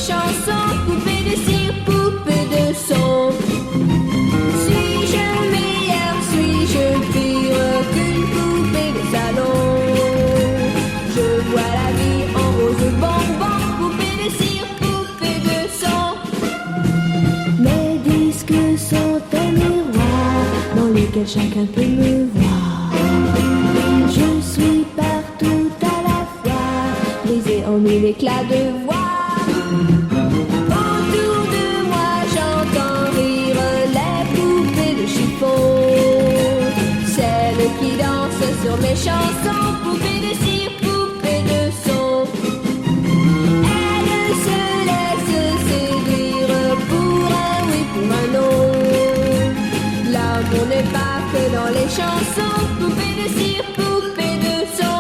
chansons, poupée de cire, poupée de son. Suis-je meilleure, suis-je pire qu'une poupée de salon? Je vois la vie en rose bonbon, poupée de cire, poupée de son. Mes disques sont un miroir dans lequel chacun peut me voir. Je suis partout à la fois, brisée en mille éclats de voix. Autour de moi j'entends rire les poupées de chiffon, celles qui dansent sur mes chansons, poupées de cire, poupées de son. Elles se laissent séduire pour un oui, pour un non. L'amour n'est pas que dans les chansons, poupées de cire, poupées de son.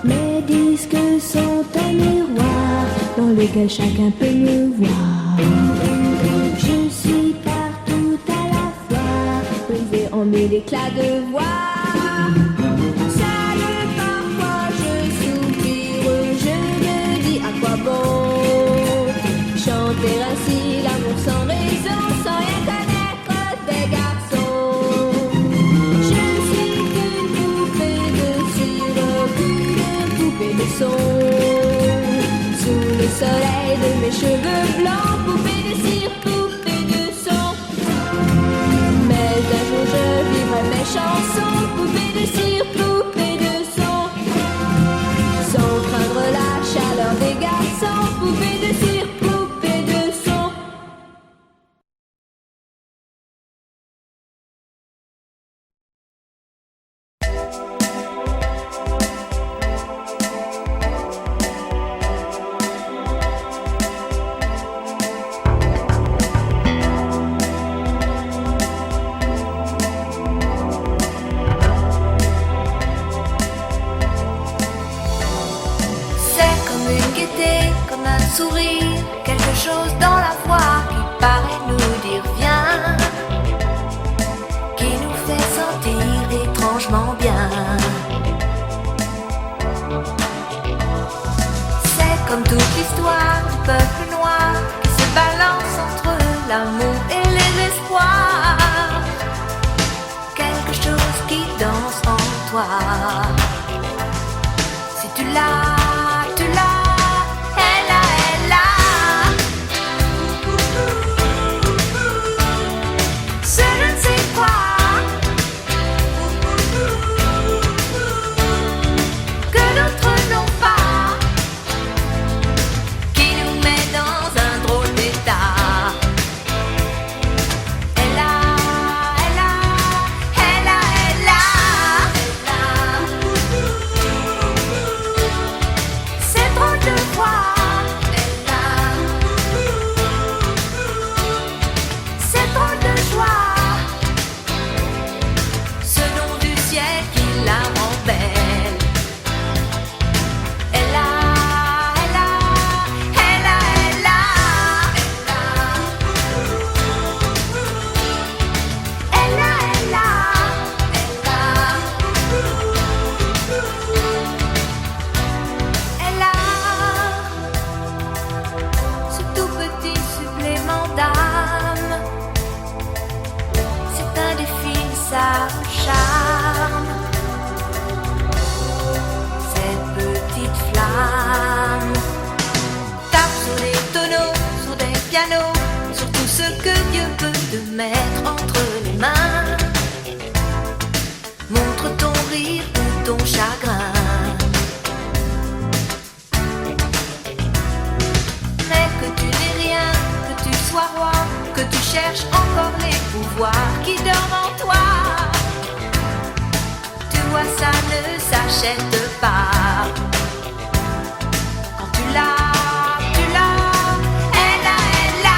Mes disques sont un miroir dans lequel chacun peut me voir. Je suis partout à la fois, brisée en mille éclats de voix. Seule parfois je soupire, je me dis à quoi bon chanter ainsi l'amour sans raison, sans rien connaître des garçons. Je ne suis qu'une poupée de cire, qu'une poupée de son. Sous le soleil de mes cheveux blancs, poupée de cire, poupée de son. Mais un jour je vivrai mes chansons, poupée de cire, poupée de son. Sans craindre la chaleur des garçons, poupée de cire, poupée de son. C'est comme une gaieté, comme un sourire, quelque chose dans la voix qui paraît nous dire viens, qui nous fait sentir étrangement bien. C'est comme toute l'histoire du peuple noir qui se balance entre l'amour et les espoirs. Quelque chose qui danse en toi. Si tu l'as, tu l'as, elle a, elle a. Ce je ne sais quoi que d'autres n'ont pas, qui nous met dans un drôle d'état. Elle a, elle a, elle a, elle a, elle a. C'est drôle de voir, elle a. C'est drôle de joie, ce nom du ciel qui la rend belle. Elle a, elle a, elle a, elle a, elle a, elle a, elle a, elle a, elle a ce tout petit supplément d'âme. C'est indéfinissable charme, cette petite flamme. Tape sur les tonneaux, sur des pianos, sur tout ce que Dieu peut te mettre entre les mains. Montre ton rire ou ton chagrin. Mais que tu n'aies rien, que tu sois roi, que tu cherches encore les pouvoirs qui dorment en toi. Tu vois, ça ne s'achète pas. Quand tu l'as, elle a, elle a.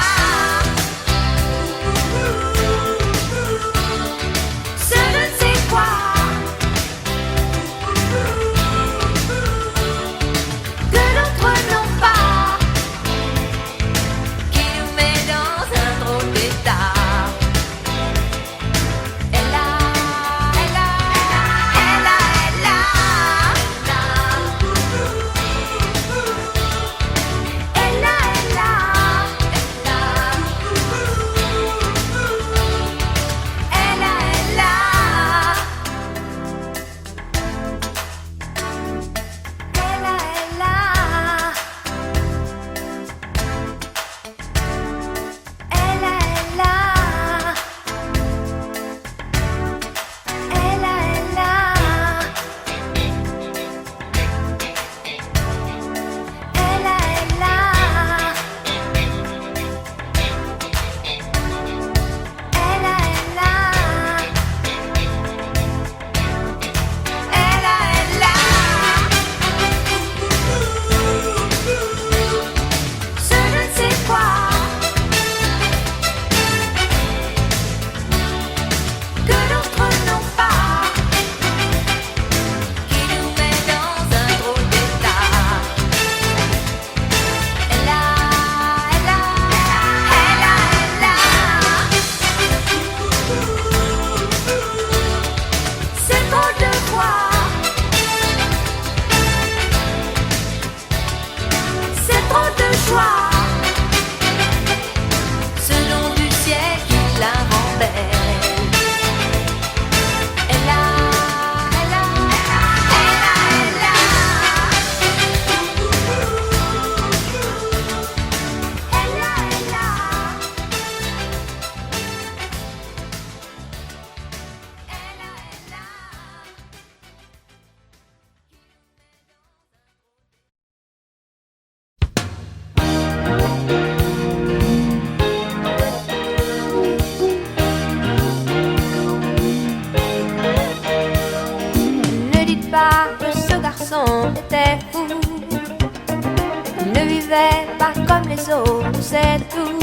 fait pas comme les autres, c'est tout.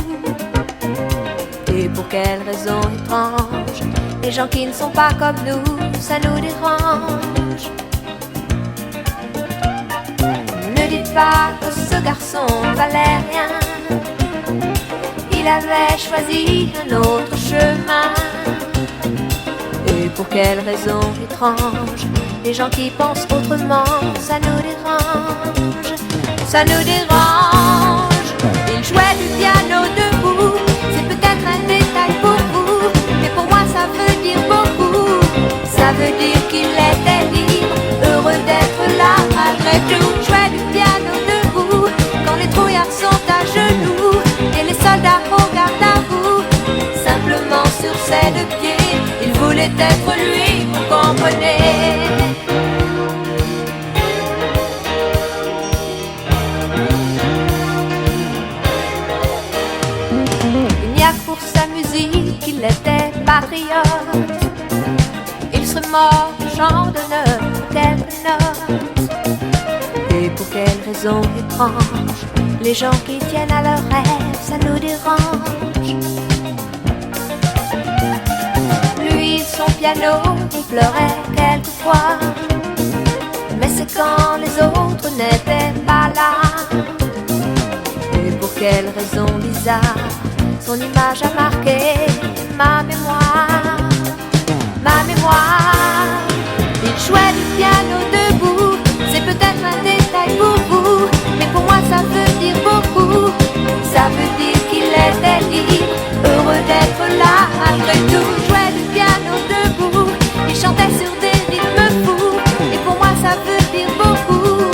Et pour quelle raison étrange, les gens qui ne sont pas comme nous, ça nous dérange. Ne dites pas que ce garçon valait rien, il avait choisi un autre chemin. Et pour quelle raison étrange, les gens qui pensent autrement, ça nous dérange. Ça nous dérange. Il jouait du piano debout, c'est peut-être un détail pour vous, mais pour moi ça veut dire beaucoup. Ça veut dire qu'il était libre, heureux d'être là malgré tout. Jouait du piano debout, quand les trouillards sont à genoux et les soldats regardent à vous. Simplement sur ses deux pieds, il voulait être lui, vous comprenez. Il n'y a que pour sa musique qu'il était patriote. Il serait mort du chant d'honneur pour quelques notes. Et pour quelle raison étrange, les gens qui tiennent à leurs rêves, ça nous dérange. Lui, son piano, il pleurait quelquefois, mais c'est quand les autres n'étaient pas là. Et pour quelle raison bizarre, son image a marqué ma mémoire. Ma mémoire. Il jouait du piano debout, c'est peut-être un détail pour vous, mais pour moi ça veut dire beaucoup. Ça veut dire qu'il était libre, heureux d'être là malgré tout. Il jouait du piano debout, il chantait sur des rythmes fous, et pour moi ça veut dire beaucoup.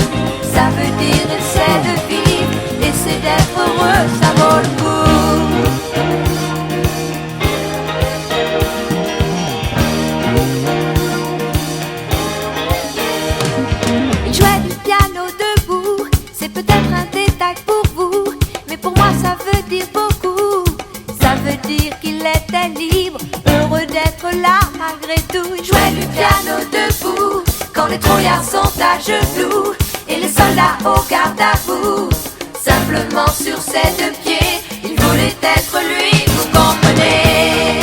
Ça veut dire essaie de vivre, essaie d'être heureux, ça vaut le coup. Il jouait du piano debout, c'est peut-être un détail pour vous, mais pour moi ça veut dire beaucoup. Ça veut dire qu'il était libre, heureux d'être là malgré tout. Il jouait du piano debout, quand les trouillards sont à genoux et les soldats au garde à vous. Simplement sur ses deux pieds, il voulait être lui, vous comprenez.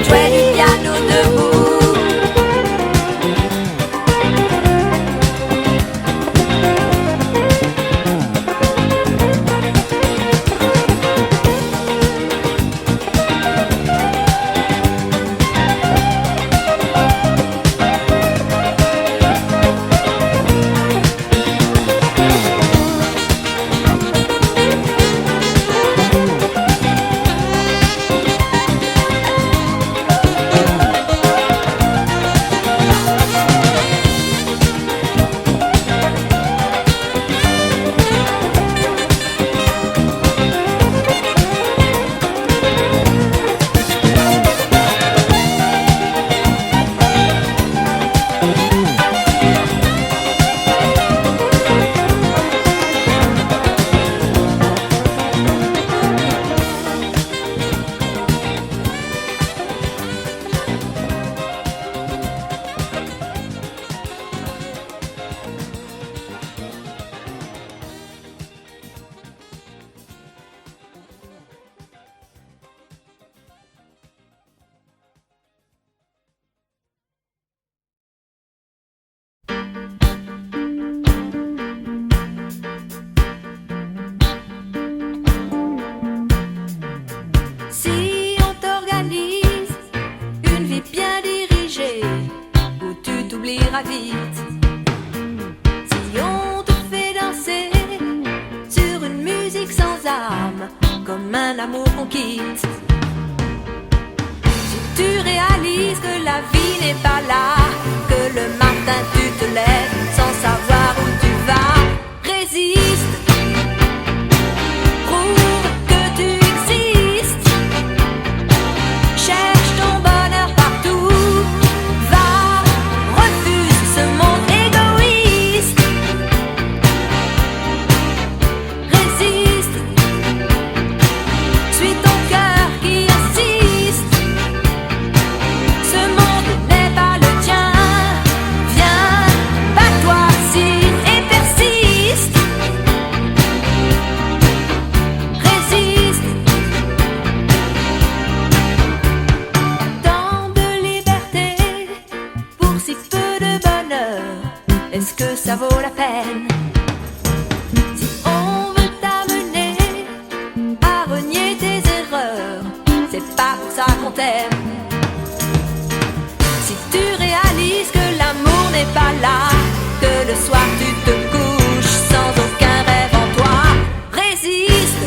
Jouait du piano debout. Si on t'organise une vie bien dirigée, où tu t'oublieras vite. Si on te fait danser sur une musique sans âme, comme un amour qu'on quitte. Si tu réalises que la vie n'est pas là, que le matin tu te lèves sans savoir où tu vas, résiste. Prouve que tu existes. Cherche ton bonheur partout. Va ça qu'on t'aime. Si tu réalises que l'amour n'est pas là, que le soir tu te couches sans aucun rêve en toi, résiste,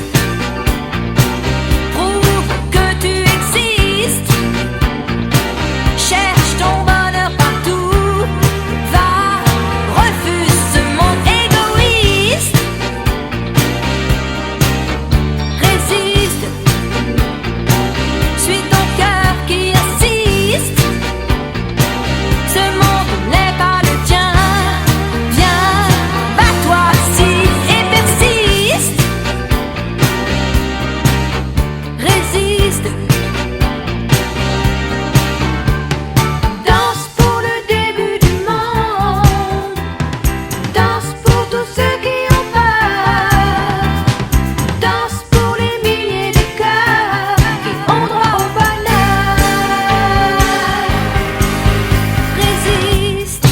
prouve que tu existes, cherche ton bonheur partout, va, refuse ce monde égoïste, résiste, suis ton cœur qui insiste, ce monde n'est pas le tien, viens, bats-toi si et persiste, résiste. Danse pour le début du monde, danse pour tous ceux qui ont peur, danse pour les milliers de cœurs qui ont droit au bonheur. Résiste.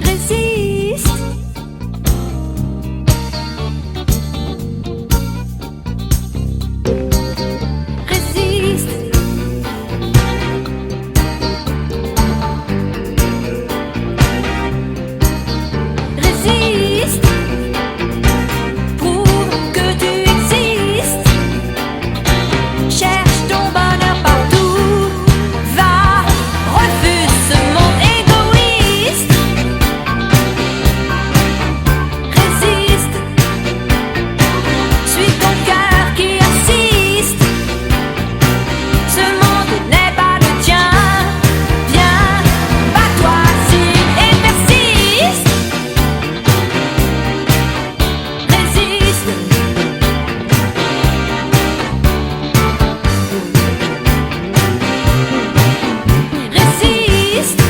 Résiste. Résiste. Résiste. Prouve que tu existes. Cherche ton bonheur partout. Va, refuse ce monde égoïste. Résiste. Suis ton cœur qui insiste. Ce monde n'est pas le tien. Viens, bats-toi si et persiste. Résiste. Résiste.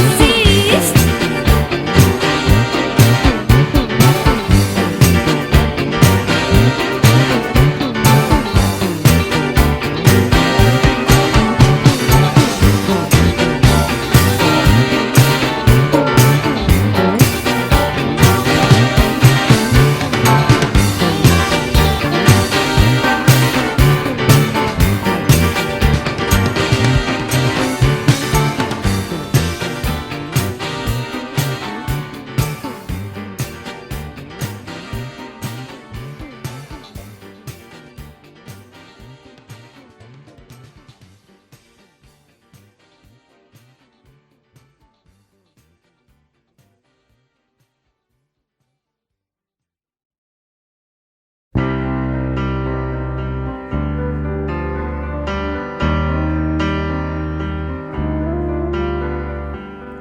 Résiste.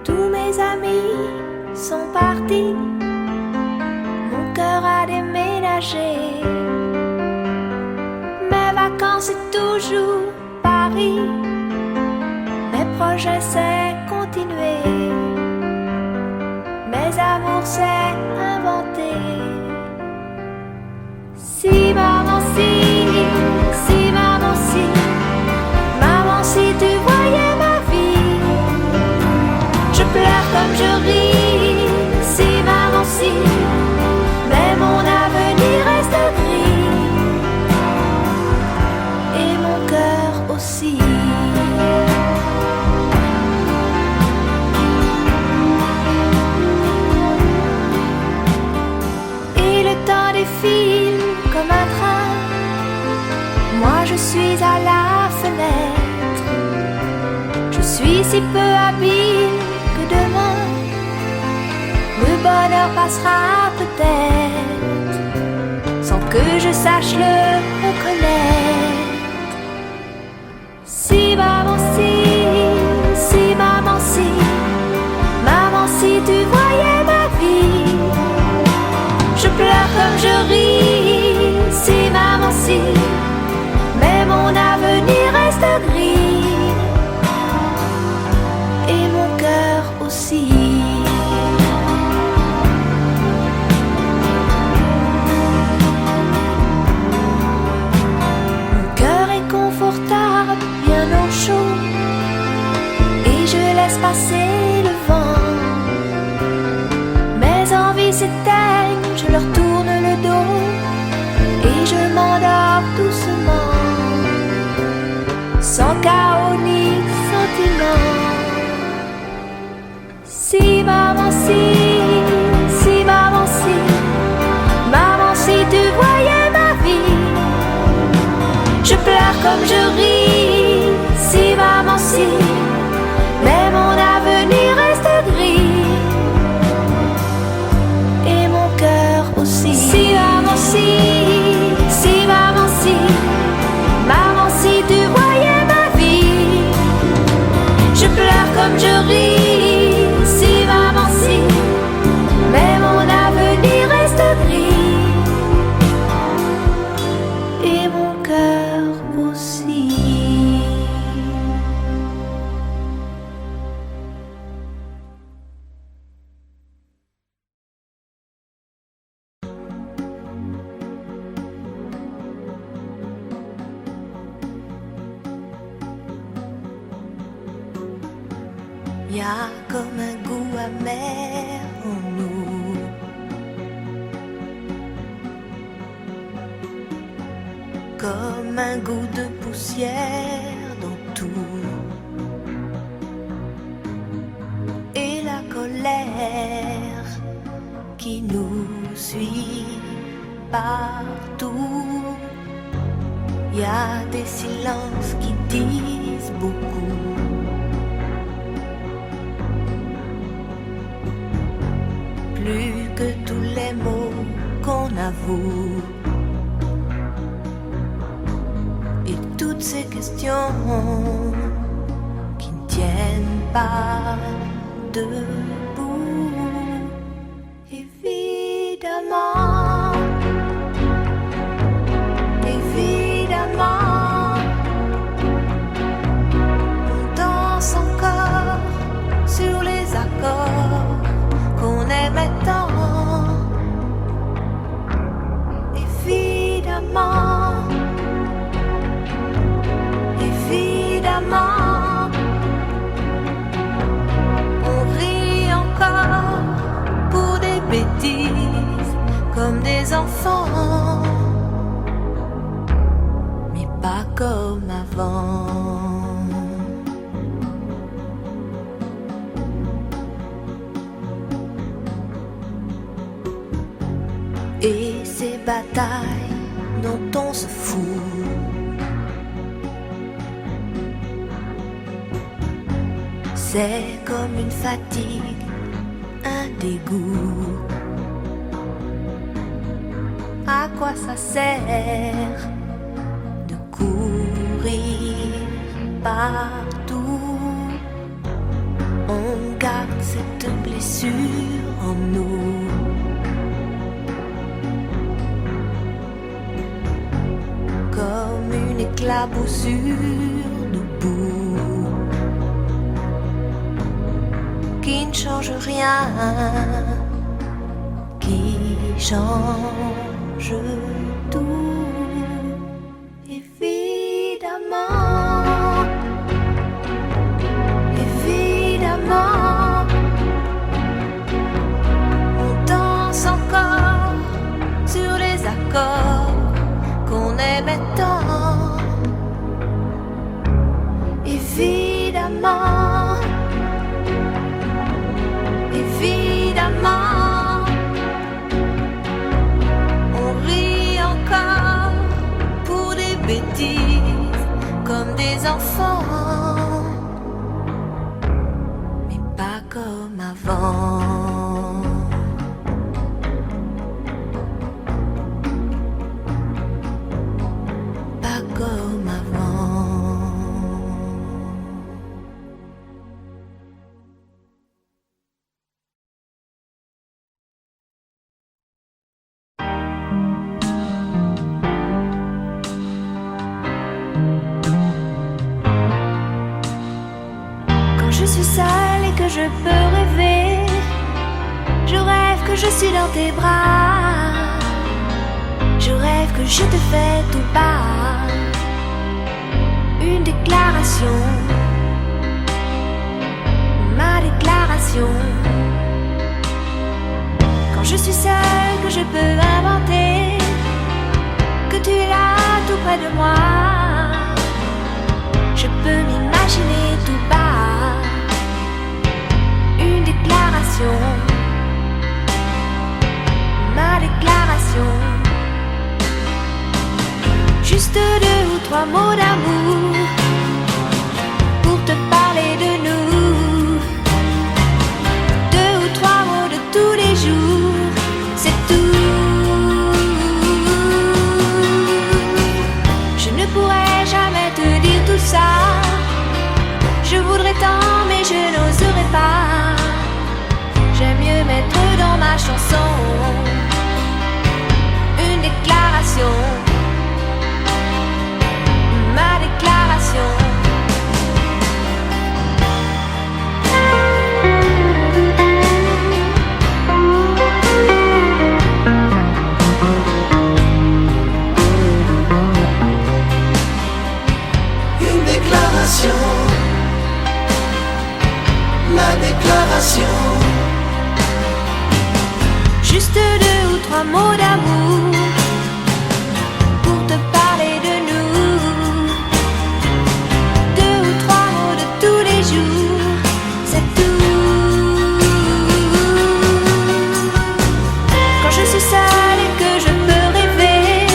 Tous mes amis sont partis, mon cœur a déménagé. Mes vacances c'est toujours Paris, mes projets c'est continuer, mes amours c'est inventer. Si maman si maman si tu voyais ma vie, je pleure comme je ris, si maman si, mais mon avenir reste gris, et mon cœur aussi. Et le temps défile comme un train, moi je suis à la fenêtre, je suis si peu habile que demain le bonheur passera peut-être sans que je sache le reconnaître. Si maman si tu voyais ma vie, je pleure comme je ris, si maman si, mais mon avenir reste gris, et mon cœur aussi. Mon cœur est confortable, bien au chaud, comme je ris, si maman si, mais mon avenir reste gris, et mon cœur aussi. Si maman si tu voyais ma vie, je pleure comme je ris, si maman si, mais mon avenir reste gris, et mon cœur aussi. Y a comme un goût amer en nous, comme un goût de poussière dans tout, et la colère qui nous suit partout. Y a des silences qui disent beaucoup, plus que tous les mots qu'on avoue, et toutes ces questions qui ne tiennent pas debout. Évidemment, évidemment, on danse encore sur les accords qu'on aimait tant. Évidemment, évidemment, on rit encore pour des bêtises comme des enfants, mais pas comme avant. Et ces batailles dont on se fout, c'est comme une fatigue, un dégoût. À quoi ça sert de courir partout? On garde cette blessure en nous, comme une éclaboussure de boue qui ne change rien, qui change tout. Évidemment, évidemment, on danse encore sur les accords qu'on aimait tant. Évidemment, évidemment, on rit encore pour des bêtises comme des enfants, mais pas comme avant. Pas comme avant. Quand je suis seule et que je peux rêver, je rêve que je suis dans tes bras, je rêve que je te fais tout bas une déclaration, ma déclaration. Quand je suis seule, que je peux inventer que tu es là tout près de moi, je peux m'imaginer tout bas une déclaration, ma déclaration. Juste deux ou trois mots d'amour pour te parler de nous. Deux ou trois mots de tous les jours, c'est tout. Je ne pourrais jamais te dire tout ça. Je voudrais tant, mais je n'oserais pas. J'aime mieux mettre dans ma chanson une déclaration, ma déclaration. Une déclaration, ma déclaration. Juste deux ou trois mots d'amour pour te parler de nous. Deux ou trois mots de tous les jours, c'est tout. Quand je suis seule et que je peux rêver,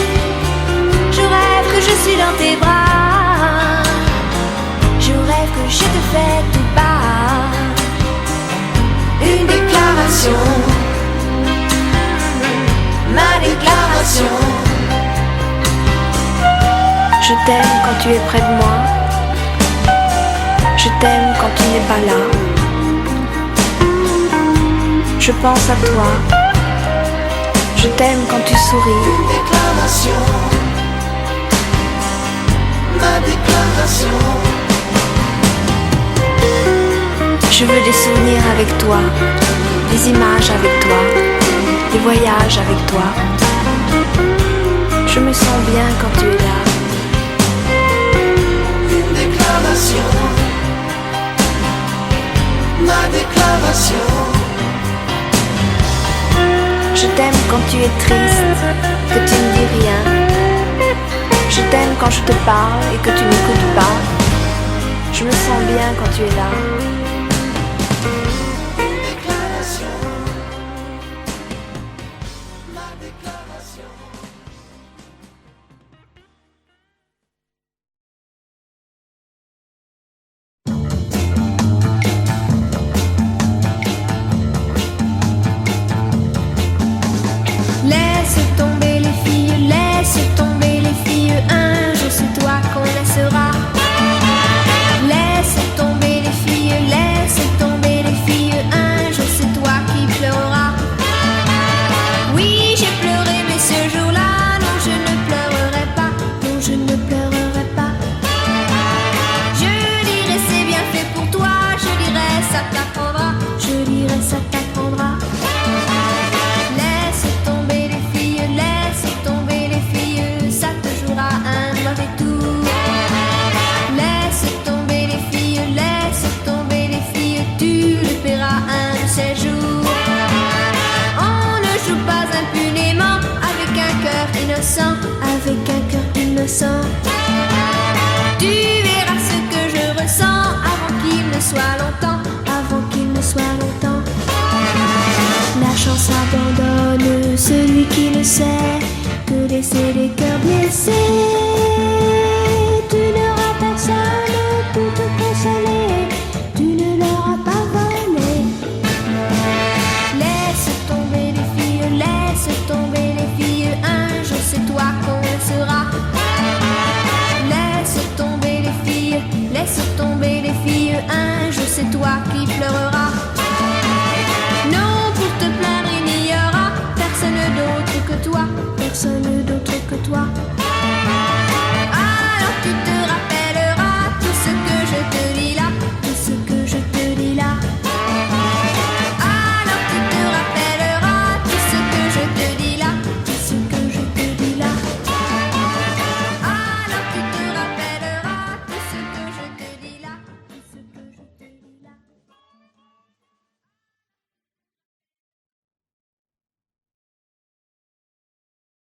je rêve que je suis dans tes bras. Je rêve que je te fais tout bas. Une déclaration, ma déclaration. Je t'aime quand tu es près de moi. Je t'aime quand tu n'es pas là. Je pense à toi. Je t'aime quand tu souris. Une déclaration, ma déclaration. Je veux des souvenirs avec toi, des images avec toi, des voyages avec toi. Je me sens bien quand tu es là. Une déclaration, ma déclaration. Je t'aime quand tu es triste, que tu ne dis rien. Je t'aime quand je te parle et que tu n'écoutes pas. Je me sens bien quand tu es là. Une déclaration, ma déclaration. Laisse tomber les filles, laisse tomber les filles. Un jour c'est toi qu'on laissera. Laisse tomber les filles, laisse tomber les filles. Un jour c'est toi qui pleureras. Oui, j'ai pleuré, mais ce jour-là, non, je ne pleurerai pas. Non, je ne pleurerai pas. Je dirai c'est bien fait pour toi. Je dirai ça t'apprendra. Je dirai ça t'apprendra. Laisse tomber les filles, laisse tomber les filles. Ça te jouera un mauvais tour. Laisse tomber les filles, laisse tomber les filles. Tu le paieras un de ces jours. On ne joue pas impunément avec un cœur innocent, avec un cœur innocent. Tu verras ce que je ressens avant qu'il ne soit longtemps, avant qu'il ne soit longtemps. La chance abandonne celui qui le sait, que laisser les cœurs blessés